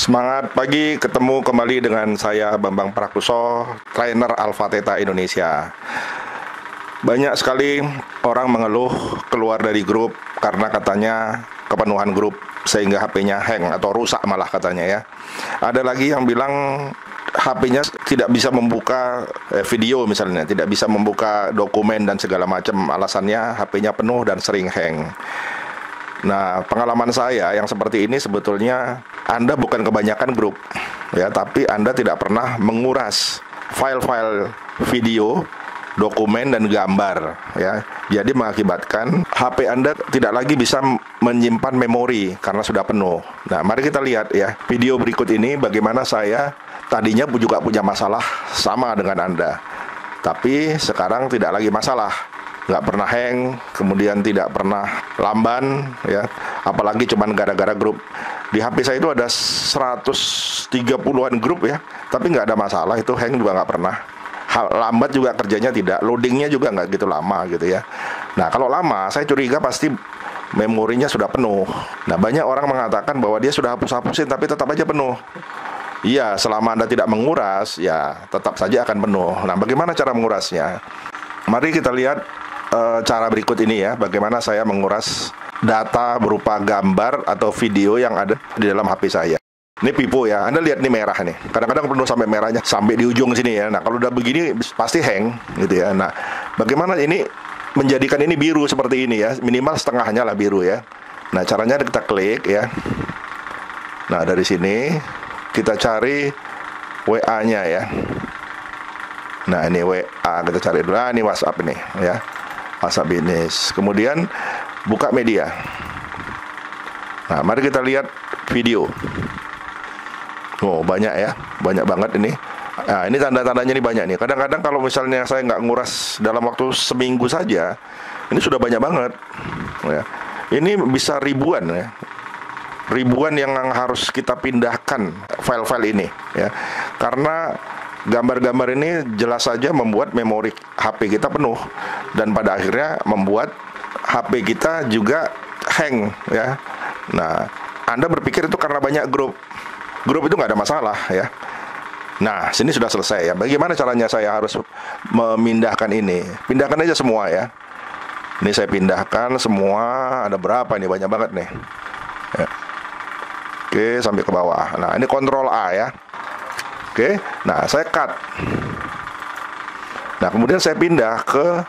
Semangat pagi, ketemu kembali dengan saya Bambang Prakuso, trainer Alpha Theta Indonesia. Banyak sekali orang mengeluh keluar dari grup karena katanya kepenuhan grup sehingga HP-nya hang atau rusak malah katanya ya. Ada lagi yang bilang HP-nya tidak bisa membuka video misalnya, tidak bisa membuka dokumen dan segala macam, alasannya HP-nya penuh dan sering hang. Nah, pengalaman saya yang seperti ini sebetulnya Anda bukan kebanyakan grup, ya, tapi Anda tidak pernah menguras file-file video, dokumen dan gambar, ya. Jadi mengakibatkan HP Anda tidak lagi bisa menyimpan memori karena sudah penuh. Nah, mari kita lihat ya video berikut ini bagaimana saya tadinya juga punya masalah sama dengan Anda, tapi sekarang tidak lagi masalah. Nggak pernah hang, kemudian tidak pernah lamban, ya. Apalagi cuman gara-gara grup. Di HP saya itu ada 130-an grup ya, tapi nggak ada masalah, itu hang juga nggak pernah. Lambat juga kerjanya tidak, loadingnya juga nggak gitu lama gitu ya. Nah, kalau lama, saya curiga pasti memorinya sudah penuh. Nah, banyak orang mengatakan bahwa dia sudah hapus-hapusin, tapi tetap aja penuh. Iya, selama Anda tidak menguras, ya tetap saja akan penuh. Nah, bagaimana cara mengurasnya? Mari kita lihat cara berikut ini ya, bagaimana saya menguras data berupa gambar atau video yang ada di dalam HP saya. Ini pipo ya, Anda lihat nih merah nih. Kadang-kadang penuh sampai merahnya, sampai di ujung sini ya. Nah, kalau udah begini pasti hang gitu ya. Nah, bagaimana ini menjadikan ini biru seperti ini ya, minimal setengahnya lah biru ya. Nah, caranya kita klik ya. Nah, dari sini kita cari WA-nya ya. Nah, ini WA kita cari dulu. Nah, ini WhatsApp ini ya. WhatsApp Business. Kemudian buka media. Nah, mari kita lihat video. Oh, banyak ya, banyak banget ini. Nah, ini tanda-tandanya ini banyak nih. Kadang-kadang kalau misalnya saya nggak nguras dalam waktu seminggu saja, ini sudah banyak banget. Ya. Ini bisa ribuan ya. Ribuan yang harus kita pindahkan file-file ini ya. Karena gambar-gambar ini jelas saja membuat memori HP kita penuh dan pada akhirnya membuat HP kita juga hang ya. Nah, Anda berpikir itu karena banyak grup. Grup itu nggak ada masalah ya. Nah, sini sudah selesai ya. Bagaimana caranya saya harus memindahkan ini? Pindahkan aja semua ya. Ini saya pindahkan semua, ada berapa nih? Banyak banget nih ya. Oke, sampai ke bawah. Nah, ini Ctrl A ya. Oke, nah saya cut. Nah, kemudian saya pindah ke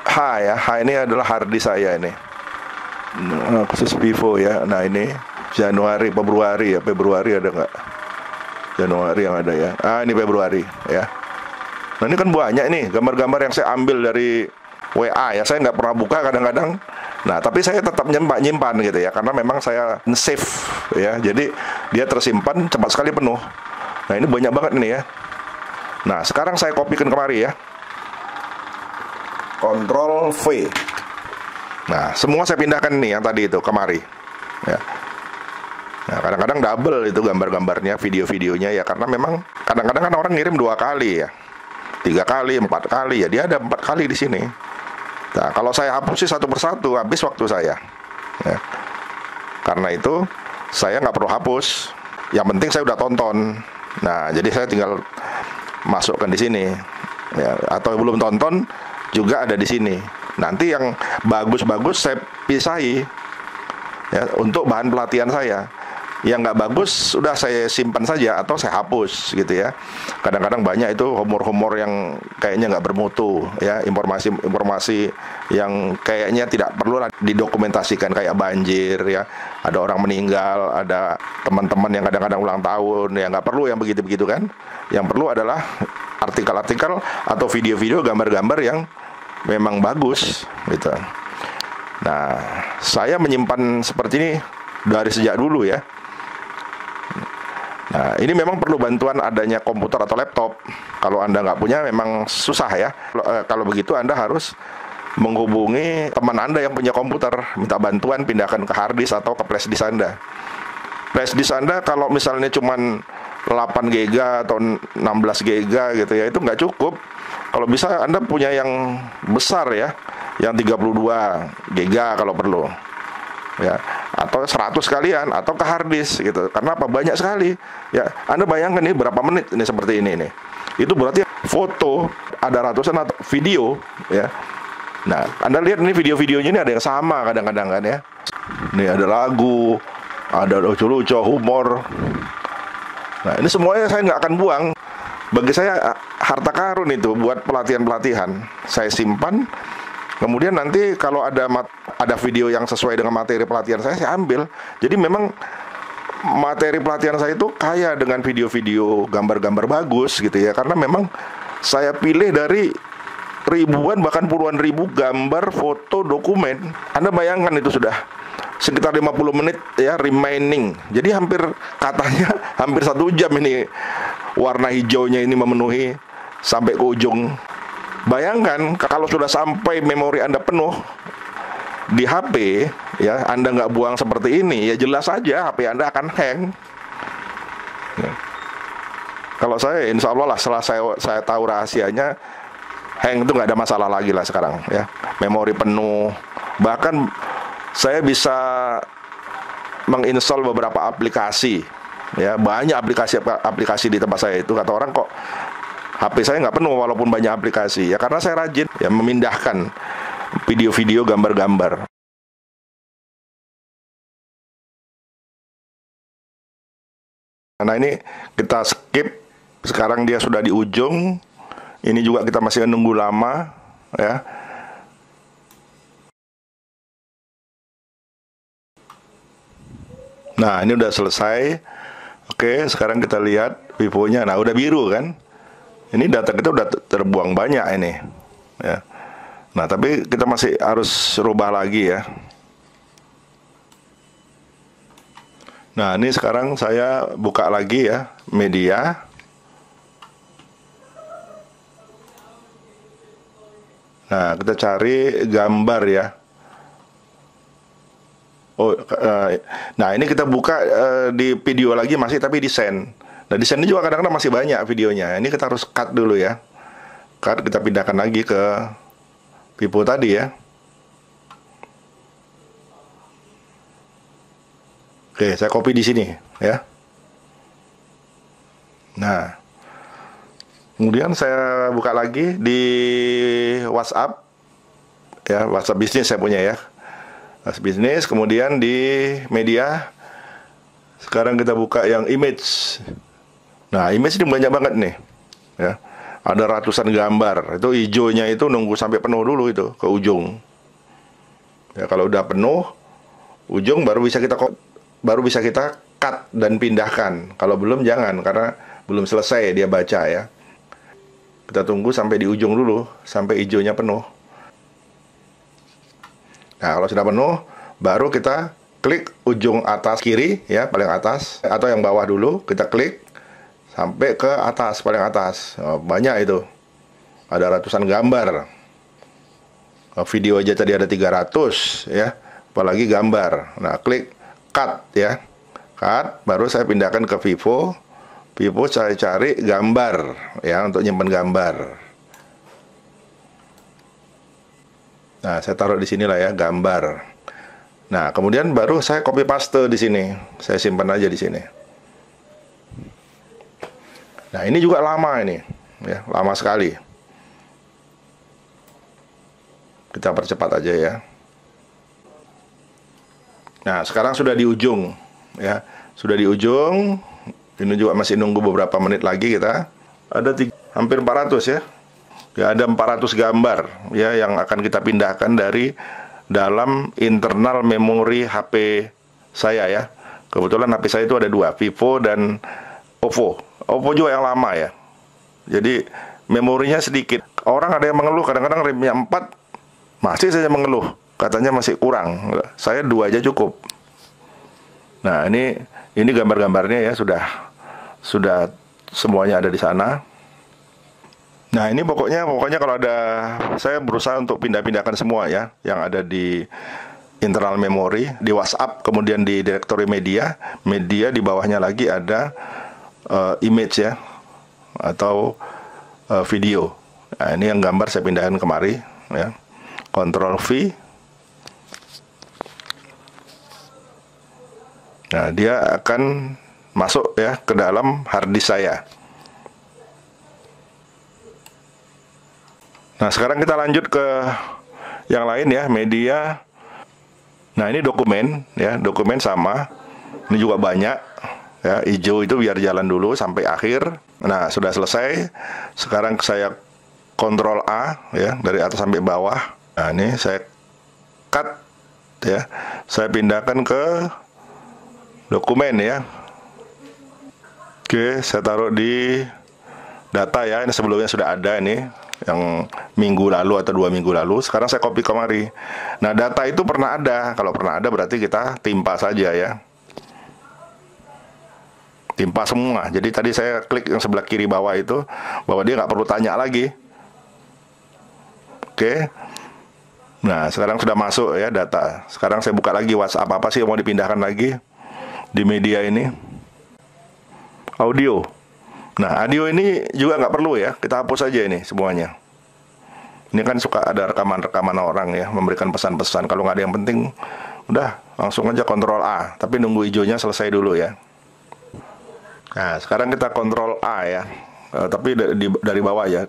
H ya. H ini adalah hard disk saya ini. Khusus Vivo ya. Nah, ini Januari, Februari ya. Februari ada nggak? Januari yang ada ya. Ah, ini Februari ya. Nah, ini kan banyak nih gambar-gambar yang saya ambil dari WA ya. Saya nggak pernah buka kadang-kadang. Nah, tapi saya tetap nyimpan gitu ya, karena memang saya save ya. Jadi dia tersimpan cepat sekali penuh. Nah, ini banyak banget ini ya. Nah, sekarang saya kopikan kemari ya. Ctrl V. Nah, semua saya pindahkan nih yang tadi itu kemari. Ya. Nah, kadang-kadang double itu gambar-gambarnya, video-videonya ya, karena memang kadang-kadang kan orang ngirim 2 kali ya, 3 kali, 4 kali ya. Dia ada 4 kali di sini. Nah, kalau saya hapus sih satu persatu, habis waktu saya ya. Karena itu saya nggak perlu hapus. Yang penting saya udah tonton. Nah, jadi saya tinggal masukkan di sini ya. Atau belum tonton juga ada di sini. Nanti yang bagus-bagus saya pisahi ya, untuk bahan pelatihan saya. Yang nggak bagus sudah saya simpan saja atau saya hapus gitu ya. Kadang-kadang banyak itu humor-humor yang kayaknya nggak bermutu ya, informasi yang kayaknya tidak perlu didokumentasikan, kayak banjir ya, ada orang meninggal, ada teman-teman yang kadang-kadang ulang tahun ya, nggak perlu yang begitu-begitu kan. Yang perlu adalah artikel-artikel atau video-video, gambar-gambar yang memang bagus gitu. Nah, saya menyimpan seperti ini dari sejak dulu ya. Nah, ini memang perlu bantuan adanya komputer atau laptop. Kalau Anda nggak punya memang susah ya. Kalau begitu Anda harus menghubungi teman Anda yang punya komputer, minta bantuan pindahkan ke hard disk atau ke flash disk Anda. Flash disk Anda kalau misalnya cuman 8 GB atau 16 GB gitu ya, itu nggak cukup. Kalau bisa Anda punya yang besar ya, yang 32 GB kalau perlu. Ya, atau 100 sekalian atau ke hard disk gitu. Karena apa? Banyak sekali. Ya, Anda bayangkan ini berapa menit ini seperti ini nih. Itu berarti foto ada ratusan atau video ya. Nah, Anda lihat ini video-videonya ini ada yang sama kadang-kadang kan ya. Ini ada lagu, ada lucu-lucu, humor. Nah, ini semuanya saya nggak akan buang. Bagi saya harta karun itu buat pelatihan-pelatihan. Saya simpan. Kemudian nanti kalau ada video yang sesuai dengan materi pelatihan saya ambil. Jadi memang materi pelatihan saya itu kaya dengan video-video, gambar-gambar bagus gitu ya. Karena memang saya pilih dari ribuan bahkan puluhan ribu gambar, foto, dokumen. Anda bayangkan itu sudah sekitar 50 menit ya remaining. Jadi katanya hampir 1 jam ini warna hijaunya ini memenuhi sampai ke ujung. Bayangkan kalau sudah sampai memori Anda penuh di HP ya, Anda nggak buang seperti ini, ya jelas saja HP Anda akan hang ya. Kalau saya insya Allah lah, setelah saya tahu rahasianya, hang itu nggak ada masalah lagi lah sekarang ya. Memori penuh, bahkan saya bisa menginstall beberapa aplikasi ya, banyak aplikasi di tempat saya itu. Kata orang, kok HP saya nggak penuh walaupun banyak aplikasi ya, karena saya rajin ya memindahkan video-video, gambar-gambar. Nah, ini kita skip. Sekarang dia sudah di ujung. Ini juga kita masih menunggu lama ya. Nah, ini udah selesai. Oke, sekarang kita lihat vivonya. Nah, udah biru kan. Ini data kita udah terbuang banyak ini ya. Nah, tapi kita masih harus rubah lagi ya. Nah, ini sekarang saya buka lagi ya media. Nah, kita cari gambar ya. Nah ini kita buka di video lagi masih, tapi di send. Nah, di send juga kadang-kadang masih banyak videonya. Ini kita harus cut dulu ya. Cut, kita pindahkan lagi ke Vivo tadi ya. Oke, saya copy di sini ya. Nah, kemudian saya buka lagi di WhatsApp ya, WhatsApp bisnis saya punya ya. WhatsApp bisnis, kemudian di media. Sekarang kita buka yang image. Nah, image ini banyak banget nih ya. Ada ratusan gambar. Itu hijaunya itu nunggu sampai penuh dulu itu ke ujung. Ya, kalau udah penuh ujung baru bisa kita cut dan pindahkan. Kalau belum jangan, karena belum selesai dia baca ya. Kita tunggu sampai di ujung dulu, sampai hijaunya penuh. Nah, kalau sudah penuh, baru kita klik ujung atas kiri ya, paling atas, atau yang bawah dulu, kita klik sampai ke atas, paling atas. Oh, banyak itu. Ada ratusan gambar. Video aja tadi ada 300 ya, apalagi gambar. Nah, klik cut ya. Cut, baru saya pindahkan ke Vivo. Vivo saya cari gambar ya, untuk nyimpan gambar. Nah, saya taruh di sini lah ya, gambar. Nah, kemudian baru saya copy paste di sini. Saya simpan aja di sini. Nah, ini juga lama ini, ya, lama sekali. Kita percepat aja ya. Nah, sekarang sudah di ujung, ya, sudah di ujung. Ini juga masih nunggu beberapa menit lagi kita. Ada hampir 400 ya. Ya, ada 400 gambar ya yang akan kita pindahkan dari dalam internal memori HP saya ya. Kebetulan HP saya itu ada dua, Vivo dan Oppo. Oppo juga yang lama ya. Jadi memorinya sedikit. Orang ada yang mengeluh kadang-kadang RAM-nya 4 masih saja mengeluh, katanya masih kurang. Saya 2 aja cukup. Nah, ini gambar-gambarnya ya, sudah semuanya ada di sana. Nah, ini pokoknya kalau ada, saya berusaha untuk pindah-pindahkan semua ya yang ada di internal memori, di WhatsApp, kemudian di direktori media di bawahnya lagi ada image ya, atau video. Nah, ini yang gambar saya pindahkan kemari ya. Ctrl V. Nah, dia akan masuk ya ke dalam hard disk saya. Nah, sekarang kita lanjut ke yang lain ya, media. Nah, ini dokumen ya, dokumen sama. Ini juga banyak ya, hijau itu biar jalan dulu sampai akhir. Nah, sudah selesai. Sekarang saya Ctrl A ya, dari atas sampai bawah. Nah, ini saya cut ya. Saya pindahkan ke dokumen ya. Oke, saya taruh di data ya. Ini sebelumnya sudah ada ini, yang minggu lalu atau 2 minggu lalu. Sekarang saya copy kemari. Nah, data itu pernah ada. Kalau pernah ada berarti kita timpa saja ya. Timpa semua. Jadi tadi saya klik yang sebelah kiri bawah itu, bahwa dia nggak perlu tanya lagi. Oke. Nah, sekarang sudah masuk ya data. Sekarang saya buka lagi WhatsApp, apa sih yang mau dipindahkan lagi di media ini. Audio. Nah, audio ini juga nggak perlu ya, kita hapus aja ini semuanya. Ini kan suka ada rekaman-rekaman orang ya, memberikan pesan-pesan. Kalau nggak ada yang penting, udah langsung aja Ctrl A. Tapi nunggu hijaunya selesai dulu ya. Nah, sekarang kita Ctrl A ya, tapi dari bawah ya.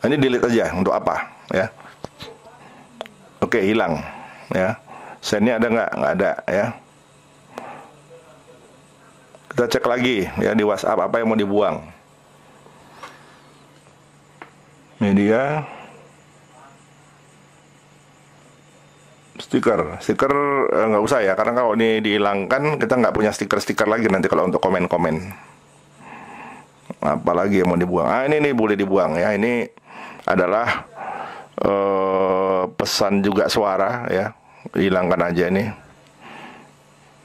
Ini delete aja, untuk apa ya? Oke, hilang ya. Sendnya ada nggak? Nggak ada ya. Kita cek lagi ya di WhatsApp apa yang mau dibuang. Media, stiker nggak usah ya, karena kalau ini dihilangkan kita nggak punya stiker-stiker lagi nanti kalau untuk komen-komen. Apalagi yang mau dibuang? Ah, ini boleh dibuang ya. Ini adalah pesan juga suara ya, hilangkan aja ini.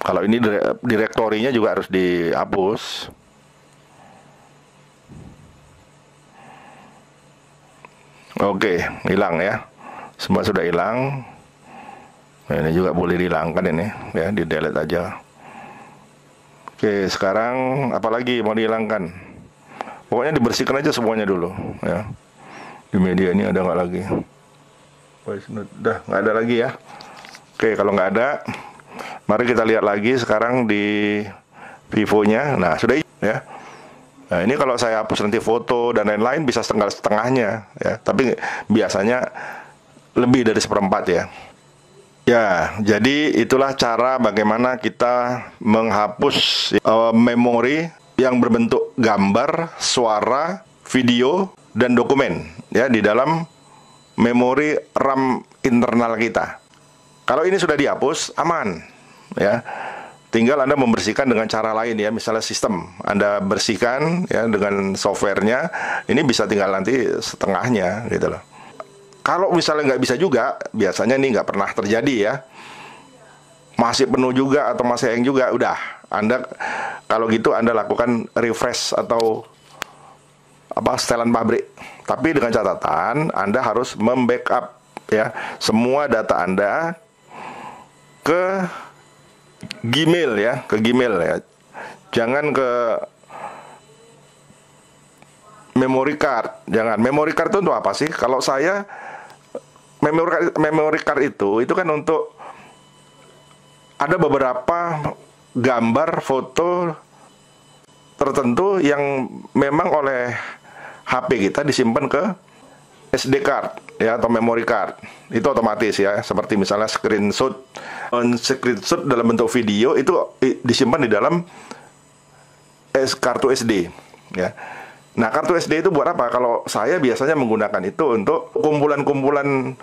Kalau ini direktorinya juga harus dihapus. Oke, hilang ya. Semua sudah hilang. Nah, ini juga boleh dihilangkan ini ya, di delete aja. Oke, sekarang apalagi mau dihilangkan? Pokoknya dibersihkan aja semuanya dulu ya. Di media ini ada nggak lagi? Udah nggak ada lagi ya. Oke, kalau nggak ada, mari kita lihat lagi sekarang di Vivo-nya. Nah, sudah ya. Nah, ini kalau saya hapus nanti foto dan lain-lain bisa setengahnya ya. Tapi biasanya lebih dari 1/4 ya. Ya, jadi itulah cara bagaimana kita menghapus memori yang berbentuk gambar, suara, video, dan dokumen ya di dalam memori RAM internal kita. Kalau ini sudah dihapus, aman ya. Tinggal Anda membersihkan dengan cara lain ya, misalnya sistem Anda bersihkan ya dengan softwarenya. Ini bisa tinggal nanti setengahnya gitu loh. Kalau misalnya nggak bisa juga, biasanya ini nggak pernah terjadi ya. Masih penuh juga atau masih hang juga, udah. Anda kalau gitu Anda lakukan refresh atau setelan pabrik. Tapi dengan catatan Anda harus membackup ya semua data Anda ke Gmail ya, jangan ke memory card. Jangan. Memory card itu untuk apa sih? Kalau saya memory card itu kan untuk ada beberapa gambar, foto tertentu yang memang oleh HP kita disimpan ke SD card ya, atau memory card. Itu otomatis ya, seperti misalnya screenshot dalam bentuk video itu disimpan di dalam kartu SD ya. Nah, kartu SD itu buat apa? Kalau saya biasanya menggunakan itu untuk kumpulan-kumpulan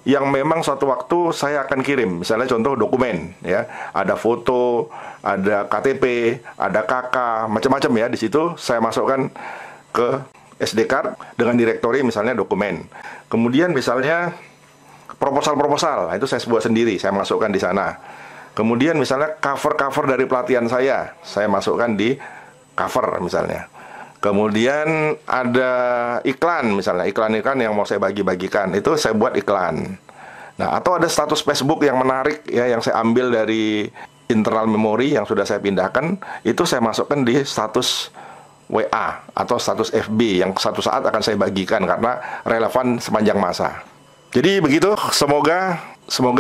yang memang suatu waktu saya akan kirim. Misalnya contoh dokumen ya, ada foto, ada KTP, ada KK, macam-macam ya. Di situ saya masukkan ke SD card dengan direktori misalnya dokumen. Kemudian misalnya proposal, itu saya buat sendiri, saya masukkan di sana. Kemudian misalnya cover dari pelatihan saya masukkan di cover misalnya. Kemudian ada iklan misalnya, iklan-iklan yang mau saya bagi-bagikan, itu saya buat iklan. Nah, atau ada status Facebook yang menarik ya, yang saya ambil dari internal memori yang sudah saya pindahkan, itu saya masukkan di status WA atau status FB yang suatu saat akan saya bagikan karena relevan sepanjang masa. Jadi begitu, semoga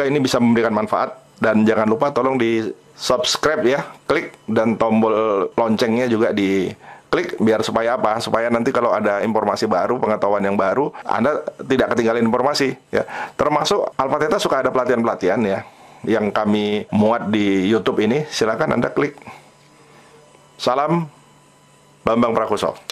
ini bisa memberikan manfaat, dan jangan lupa tolong di subscribe ya, klik, dan tombol loncengnya juga di klik, biar supaya apa? Supaya nanti kalau ada informasi baru, pengetahuan yang baru, Anda tidak ketinggalan informasi ya. Termasuk Alpha Theta suka ada pelatihan-pelatihan ya yang kami muat di YouTube ini, silakan Anda klik. Salam Bambang Prakoso.